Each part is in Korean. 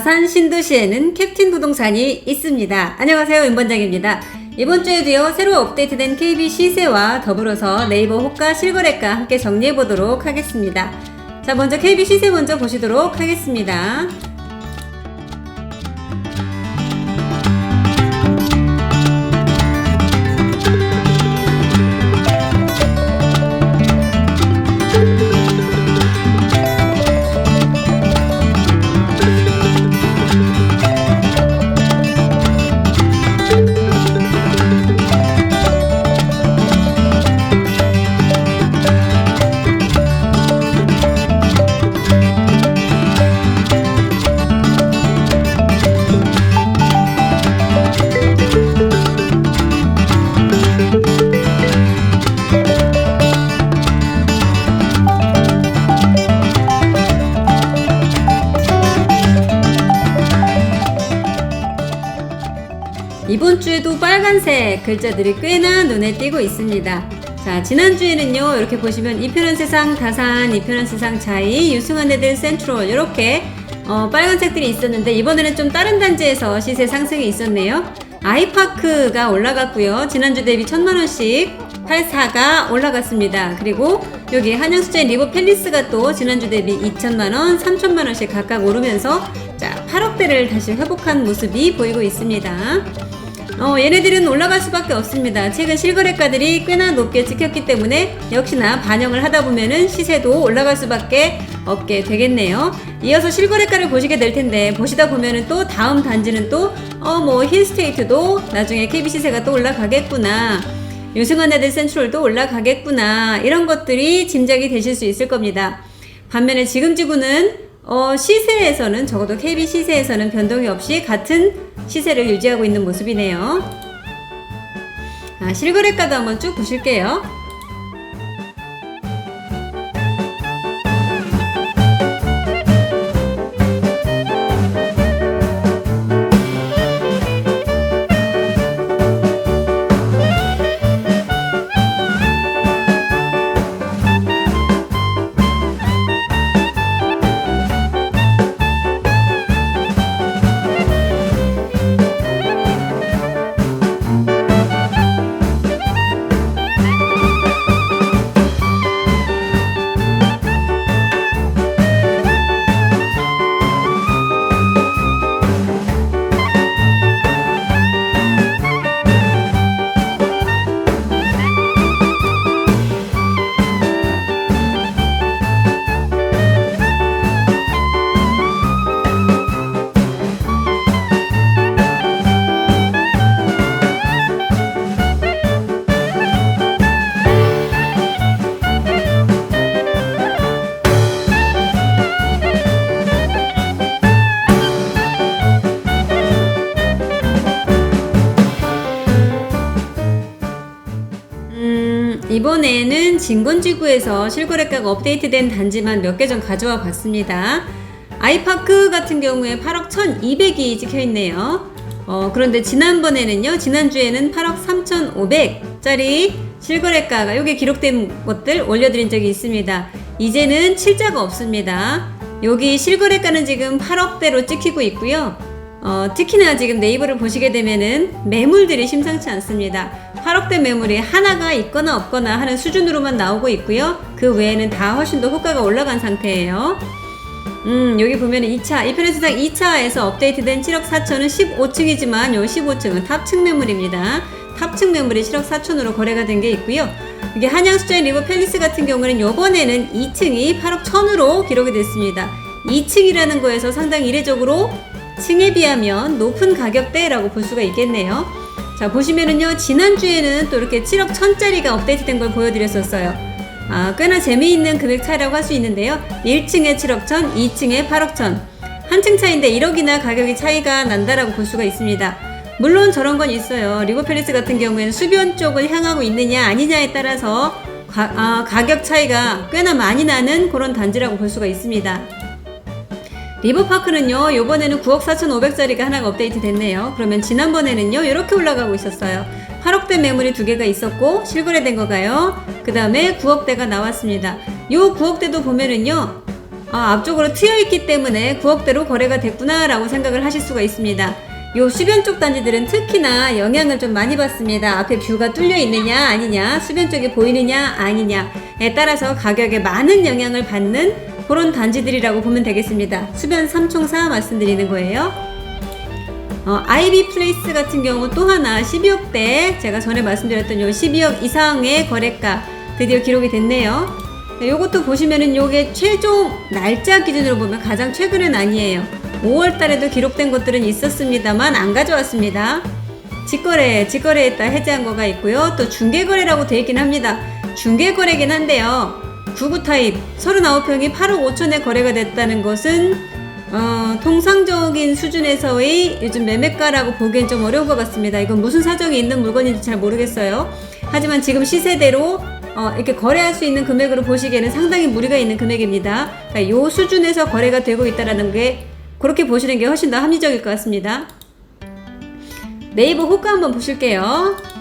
아산 신도시에는 캡틴 부동산이 있습니다. 안녕하세요, 윤번장입니다. 이번 주에도요, 새로 업데이트된 KB 시세와 더불어서 네이버 호가 실거래가 함께 정리해 보도록 하겠습니다. 자, 먼저 KB 시세 먼저 보시도록 하겠습니다. 이번 주에도 빨간색 글자들이 꽤나 눈에 띄고 있습니다. 자, 지난주에는요, 이렇게 보시면 이편한 세상 다산, 이편한 세상 자이, 유승한 애들 센트럴, 이렇게 빨간색들이 있었는데, 이번에는 좀 다른 단지에서 시세 상승이 있었네요. 아이파크가 올라갔고요. 지난주 대비 1000만원씩 84가 올라갔습니다. 그리고 여기 한양수제 리버 팰리스가 또 지난주 대비 2000만원, 3000만원씩 각각 오르면서 자, 8억대를 다시 회복한 모습이 보이고 있습니다. 얘네들은 올라갈 수밖에 없습니다. 최근 실거래가들이 꽤나 높게 찍혔기 때문에 역시나 반영을 하다 보면은 시세도 올라갈 수밖에 없게 되겠네요. 이어서 실거래가를 보시게 될 텐데, 보시다 보면은 또 다음 단지는 또 힐스테이트도 나중에 KB 시세가 또 올라가겠구나, 유승한 애들 센트럴도 올라가겠구나, 이런 것들이 짐작이 되실 수 있을 겁니다. 반면에 지금 지구는 시세에서는, 적어도 KB 시세에서는 변동이 없이 같은 시세를 유지하고 있는 모습이네요. 실거래가도 한번 쭉 보실게요. 이번에는 진건지구에서 실거래가가 업데이트된 단지만 몇 개 좀 가져와 봤습니다. 아이파크 같은 경우에 8억 1200이 찍혀있네요. 그런데 지난주에는 8억 3500짜리 실거래가가 여기 기록된 것들 올려드린 적이 있습니다. 이제는 7자가 없습니다. 여기 실거래가는 지금 8억대로 찍히고 있고요. 특히나 지금 네이버를 보시게 되면은 매물들이 심상치 않습니다. 8억대 매물이 하나가 있거나 없거나 하는 수준으로만 나오고 있고요. 그 외에는 다 훨씬 더 호가가 올라간 상태예요. 여기 보면은 2차, 이편한 세상 2차에서 업데이트된 7억 4천은 15층이지만 요 15층은 탑층 매물입니다. 탑층 매물이 7억 4천으로 거래가 된 게 있고요. 이게 한양수제 리버 팰리스 같은 경우는 요번에는 2층이 8억 1000으로 기록이 됐습니다. 2층이라는 거에서 상당히 이례적으로 층에 비하면 높은 가격대라고 볼 수가 있겠네요. 자, 보시면은요, 지난주에는 또 이렇게 7억 1000짜리가 업데이트된 걸 보여드렸었어요. 꽤나 재미있는 금액 차이라고 할 수 있는데요. 1층에 7억 1000, 2층에 8억 1000. 한 층 차이인데 1억이나 가격이 차이가 난다라고 볼 수가 있습니다. 물론 저런 건 있어요. 리버 팰리스 같은 경우에는 수변 쪽을 향하고 있느냐 아니냐에 따라서 가격 차이가 꽤나 많이 나는 그런 단지라고 볼 수가 있습니다. 리버파크는요, 요번에는 9억 4,500짜리가 하나가 업데이트 됐네요. 그러면 지난번에는요, 이렇게 올라가고 있었어요. 8억대 매물이 2개가 있었고 실거래된 거가요. 그 다음에 9억대가 나왔습니다. 요 9억대도 보면은요, 앞쪽으로 트여있기 때문에 9억대로 거래가 됐구나 라고 생각을 하실 수가 있습니다. 요 수변 쪽 단지들은 특히나 영향을 좀 많이 받습니다. 앞에 뷰가 뚫려 있느냐 아니냐, 수변 쪽이 보이느냐 아니냐에 따라서 가격에 많은 영향을 받는 그런 단지들이라고 보면 되겠습니다. 수변 3총사 말씀드리는 거예요. 아이비 플레이스 같은 경우 또 하나 12억대, 제가 전에 말씀드렸던 요 12억 이상의 거래가 드디어 기록이 됐네요. 요것도 보시면은 요게 최종 날짜 기준으로 보면 가장 최근은 아니에요. 5월 달에도 기록된 것들은 있었습니다만 안 가져왔습니다. 직거래했다 해제한 거가 있고요. 또 중개거래라고 되어 있긴 합니다. 중개거래긴 한데요. 99 타입 39평이 8억 5천에 거래가 됐다는 것은 통상적인 수준에서의 요즘 매매가라고 보기엔 좀 어려운 것 같습니다. 이건 무슨 사정이 있는 물건인지 잘 모르겠어요. 하지만 지금 시세대로 이렇게 거래할 수 있는 금액으로 보시기에는 상당히 무리가 있는 금액입니다. 그러니까 이 수준에서 거래가 되고 있다는 게 그렇게 보시는 게 훨씬 더 합리적일 것 같습니다. 네이버 호가 한번 보실게요.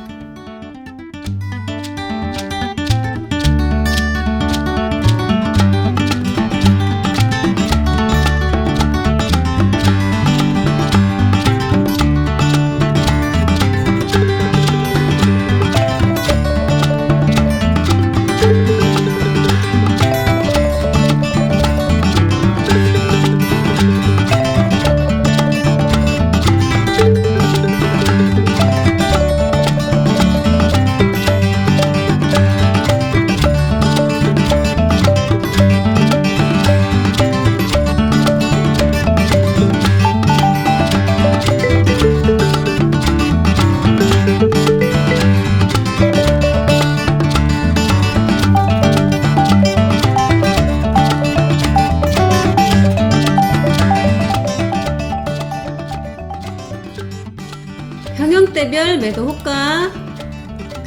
평형대별 매도 호가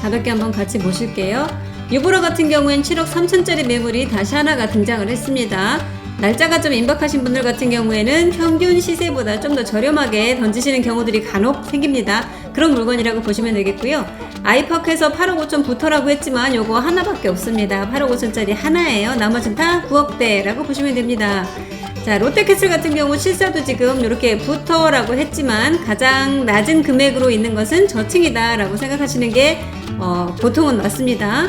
가볍게 한번 같이 보실게요. 유보라 같은 경우엔 7억 3천짜리 매물이 다시 하나가 등장을 했습니다. 날짜가 좀 임박하신 분들 같은 경우에는 평균 시세보다 좀 더 저렴하게 던지시는 경우들이 간혹 생깁니다. 그런 물건이라고 보시면 되겠고요. 아이파크에서 8억 5천 부터라고 했지만 요거 하나밖에 없습니다. 8억 5천짜리 하나예요. 나머지는 다 9억대라고 보시면 됩니다. 자, 롯데캐슬 같은 경우 실사도 지금 이렇게 부터라고 했지만 가장 낮은 금액으로 있는 것은 저층이다 라고 생각하시는 게 보통은 맞습니다.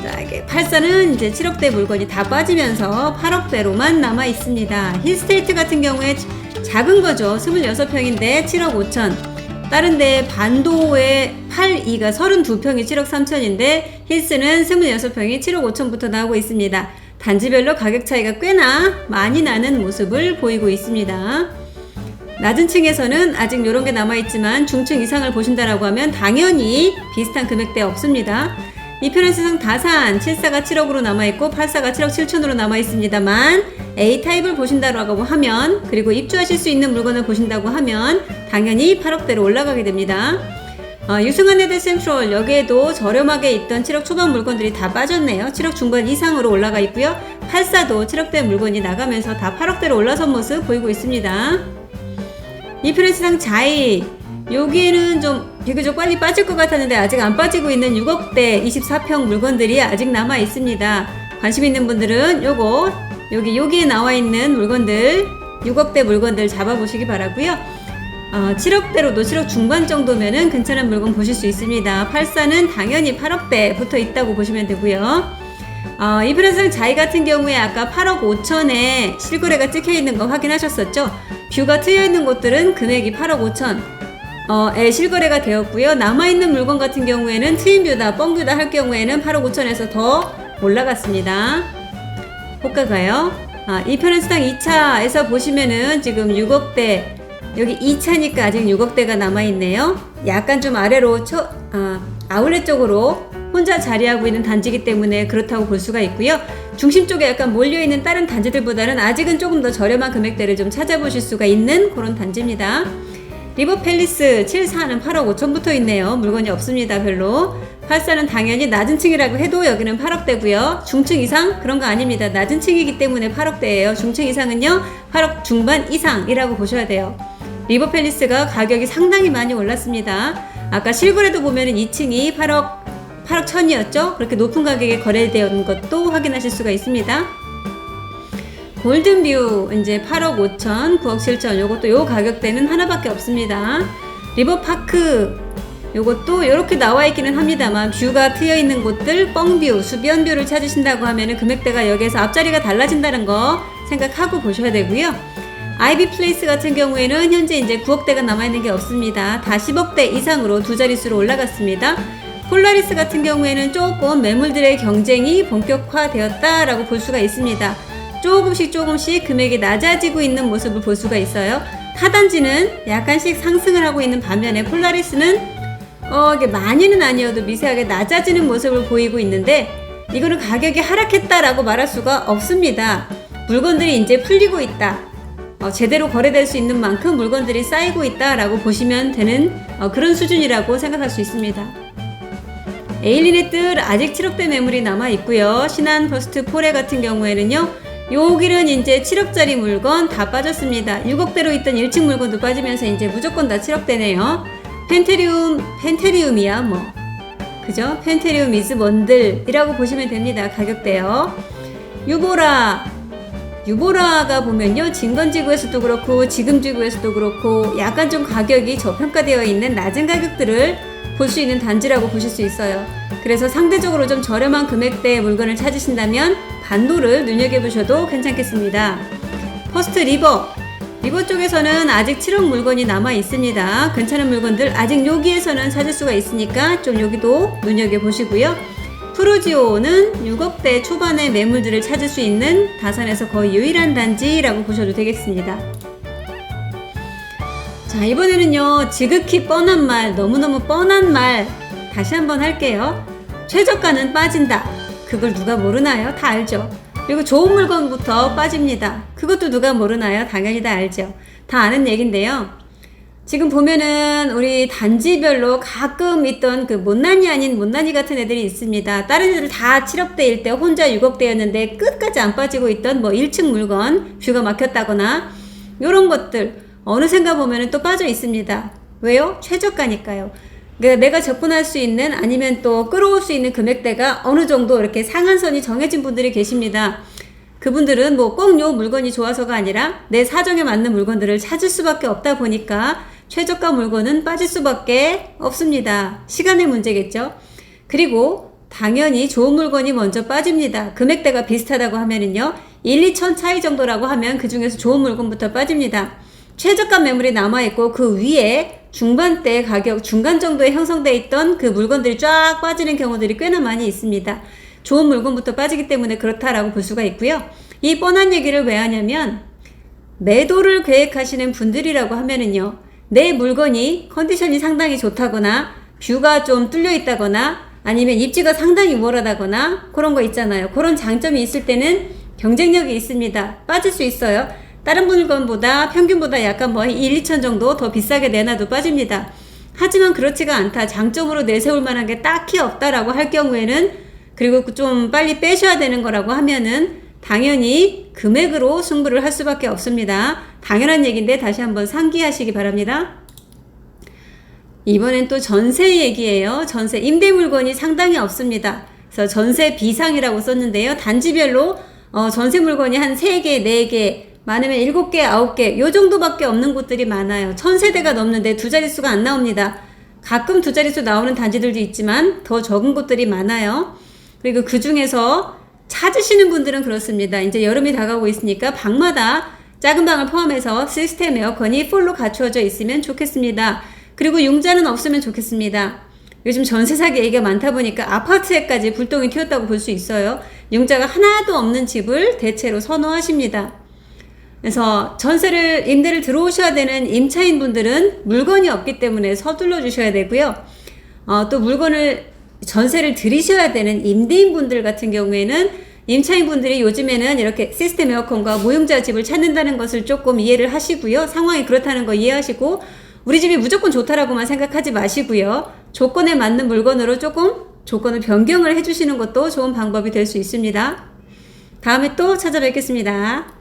자, 이게 84는 이제 7억대 물건이 다 빠지면서 8억대로만 남아 있습니다. 힐스테이트 같은 경우에 작은 거죠. 26평인데 7억 5천. 다른데 반도의 82가 32평이 7억 3천인데 힐스는 26평이 7억 5천부터 나오고 있습니다. 단지별로 가격 차이가 꽤나 많이 나는 모습을 보이고 있습니다. 낮은 층에서는 아직 이런 게 남아있지만 중층 이상을 보신다라고 하면 당연히 비슷한 금액대 없습니다. 이 편한 세상 다산 74가 7억으로 남아있고 84가 7억 7천으로 남아있습니다만 A타입을 보신다라고 하면, 그리고 입주하실 수 있는 물건을 보신다고 하면 당연히 8억대로 올라가게 됩니다. 유승한 헤드 센트럴, 여기에도 저렴하게 있던 7억 초반 물건들이 다 빠졌네요. 7억 중반 이상으로 올라가 있고요. 84도 7억대 물건이 나가면서 다 8억대로 올라선 모습 보이고 있습니다. 이편의 세상 자이, 여기에는 좀 비교적 빨리 빠질 것 같았는데 아직 안 빠지고 있는 6억대 24평 물건들이 아직 남아 있습니다. 관심 있는 분들은 요거 여기에 나와 있는 물건들, 6억대 물건들 잡아보시기 바라고요. 7억대로도 7억 중반 정도면은 괜찮은 물건 보실 수 있습니다. 84는 당연히 8억대 붙어 있다고 보시면 되고요. 이프라상 자이 같은 경우에 아까 8억 5천에 실거래가 찍혀 있는 거 확인하셨었죠? 뷰가 트여 있는 곳들은 금액이 8억 5천에 실거래가 되었고요. 남아있는 물건 같은 경우에는 트윈뷰다, 뻥뷰다 할 경우에는 8억 5천에서 더 올라갔습니다. 호가가요. 이 편의 수당 2차에서 보시면은 지금 6억대, 여기 2차니까 아직 6억대가 남아있네요. 약간 좀 아래로 아울렛 쪽으로 혼자 자리하고 있는 단지이기 때문에 그렇다고 볼 수가 있고요. 중심 쪽에 약간 몰려있는 다른 단지들보다는 아직은 조금 더 저렴한 금액대를 좀 찾아보실 수가 있는 그런 단지입니다. 리버팰리스 74는 8억 5천 붙어 있네요. 물건이 없습니다. 별로. 84는 당연히 낮은 층이라고 해도 여기는 8억대고요. 중층 이상? 그런 거 아닙니다. 낮은 층이기 때문에 8억대예요. 중층 이상은요 8억 중반 이상이라고 보셔야 돼요. 리버팰리스가 가격이 상당히 많이 올랐습니다. 아까 실거래도 보면은 2층이 8억 1000이었죠? 그렇게 높은 가격에 거래되는 것도 확인하실 수가 있습니다. 골든뷰 이제 8억 5천, 9억 7천 요것도 요 가격대는 하나밖에 없습니다. 리버파크 요것도 이렇게 나와 있기는 합니다만 뷰가 트여 있는 곳들 뻥뷰, 수변뷰를 찾으신다고 하면은 금액대가 여기에서 앞자리가 달라진다는 거 생각하고 보셔야 되고요. 아이비 플레이스 같은 경우에는 현재 이제 9억대가 남아있는 게 없습니다. 다 10억대 이상으로 두 자릿수로 올라갔습니다. 폴라리스 같은 경우에는 조금 매물들의 경쟁이 본격화되었다라고 볼 수가 있습니다. 조금씩 금액이 낮아지고 있는 모습을 볼 수가 있어요. 타단지는 약간씩 상승을 하고 있는 반면에 폴라리스는 이게 많이는 아니어도 미세하게 낮아지는 모습을 보이고 있는데 이거는 가격이 하락했다라고 말할 수가 없습니다. 물건들이 이제 풀리고 있다. 제대로 거래될 수 있는 만큼 물건들이 쌓이고 있다라고 보시면 되는 그런 수준이라고 생각할 수 있습니다. 에일리넷들 아직 7억대 매물이 남아 있고요. 신한 퍼스트 포레 같은 경우에는요. 요길은 이제 7억짜리 물건 다 빠졌습니다. 6억대로 있던 1층 물건도 빠지면서 이제 무조건 다 7억대네요. 펜테리움이야 뭐 그죠? 펜테리움 이즈먼들이라고 보시면 됩니다. 가격대요. 유보라가 보면요 진건지구에서도 그렇고 지금지구에서도 그렇고 약간 좀 가격이 저평가되어 있는 낮은 가격들을 볼 수 있는 단지라고 보실 수 있어요. 그래서 상대적으로 좀 저렴한 금액대의 물건을 찾으신다면 반도를 눈여겨보셔도 괜찮겠습니다. 퍼스트 리버 쪽에서는 아직 7억 물건이 남아 있습니다. 괜찮은 물건들 아직 여기에서는 찾을 수가 있으니까 좀 여기도 눈여겨보시고요. 프로지오는 6억대 초반의 매물들을 찾을 수 있는 다산에서 거의 유일한 단지라고 보셔도 되겠습니다. 자, 이번에는요 지극히 뻔한 말, 너무너무 뻔한 말 다시 한번 할게요. 최저가는 빠진다. 그걸 누가 모르나요? 다 알죠. 그리고 좋은 물건부터 빠집니다. 그것도 누가 모르나요? 당연히 다 알죠. 다 아는 얘긴데요. 지금 보면은 우리 단지별로 가끔 있던 그 못난이 아닌 못난이 같은 애들이 있습니다. 다른 애들 다 7억대일 때 혼자 6억대였는데 끝까지 안 빠지고 있던 뭐 1층 물건 뷰가 막혔다거나 요런 것들 어느샌가 보면은 또 빠져 있습니다. 왜요? 최저가니까요. 그러니까 내가 접근할 수 있는 아니면 또 끌어올 수 있는 금액대가 어느 정도 이렇게 상한선이 정해진 분들이 계십니다. 그분들은 뭐 꼭 요 물건이 좋아서가 아니라 내 사정에 맞는 물건들을 찾을 수밖에 없다 보니까 최저가 물건은 빠질 수밖에 없습니다. 시간의 문제겠죠. 그리고 당연히 좋은 물건이 먼저 빠집니다. 금액대가 비슷하다고 하면은요 1, 2천 차이 정도라고 하면 그 중에서 좋은 물건부터 빠집니다. 최저가 매물이 남아있고 그 위에 중반대 가격 중간 정도에 형성되어 있던 그 물건들이 쫙 빠지는 경우들이 꽤나 많이 있습니다. 좋은 물건부터 빠지기 때문에 그렇다라고 볼 수가 있고요. 이 뻔한 얘기를 왜 하냐면 매도를 계획하시는 분들이라고 하면은요 내 물건이 컨디션이 상당히 좋다거나 뷰가 좀 뚫려 있다거나 아니면 입지가 상당히 우월하다거나 그런 거 있잖아요. 그런 장점이 있을 때는 경쟁력이 있습니다. 빠질 수 있어요. 다른 물건보다 평균보다 약간 뭐 1, 2천 정도 더 비싸게 내놔도 빠집니다. 하지만 그렇지가 않다. 장점으로 내세울 만한 게 딱히 없다라고 할 경우에는 그리고 좀 빨리 빼셔야 되는 거라고 하면은 당연히 금액으로 승부를 할 수밖에 없습니다. 당연한 얘기인데 다시 한번 상기하시기 바랍니다. 이번엔 또 전세 얘기예요. 전세 임대 물건이 상당히 없습니다. 그래서 전세 비상이라고 썼는데요. 단지별로 전세 물건이 한 3개, 4개 많으면 7개, 9개 요 정도밖에 없는 곳들이 많아요. 1000세대가 넘는데 두 자릿수가 안 나옵니다. 가끔 두 자릿수 나오는 단지들도 있지만 더 적은 곳들이 많아요. 그리고 그 중에서 찾으시는 분들은 그렇습니다. 이제 여름이 다가오고 있으니까 방마다 작은 방을 포함해서 시스템 에어컨이 풀로 갖추어져 있으면 좋겠습니다. 그리고 융자는 없으면 좋겠습니다. 요즘 전세 사기 얘기가 많다 보니까 아파트에까지 불똥이 튀었다고 볼 수 있어요. 융자가 하나도 없는 집을 대체로 선호하십니다. 그래서 임대를 들어오셔야 되는 임차인 분들은 물건이 없기 때문에 서둘러 주셔야 되고요. 또 전세를 들이셔야 되는 임대인 분들 같은 경우에는 임차인 분들이 요즘에는 이렇게 시스템 에어컨과 무융자 집을 찾는다는 것을 조금 이해를 하시고요. 상황이 그렇다는 거 이해하시고 우리 집이 무조건 좋다라고만 생각하지 마시고요. 조건에 맞는 물건으로 조금 조건을 변경을 해주시는 것도 좋은 방법이 될 수 있습니다. 다음에 또 찾아뵙겠습니다.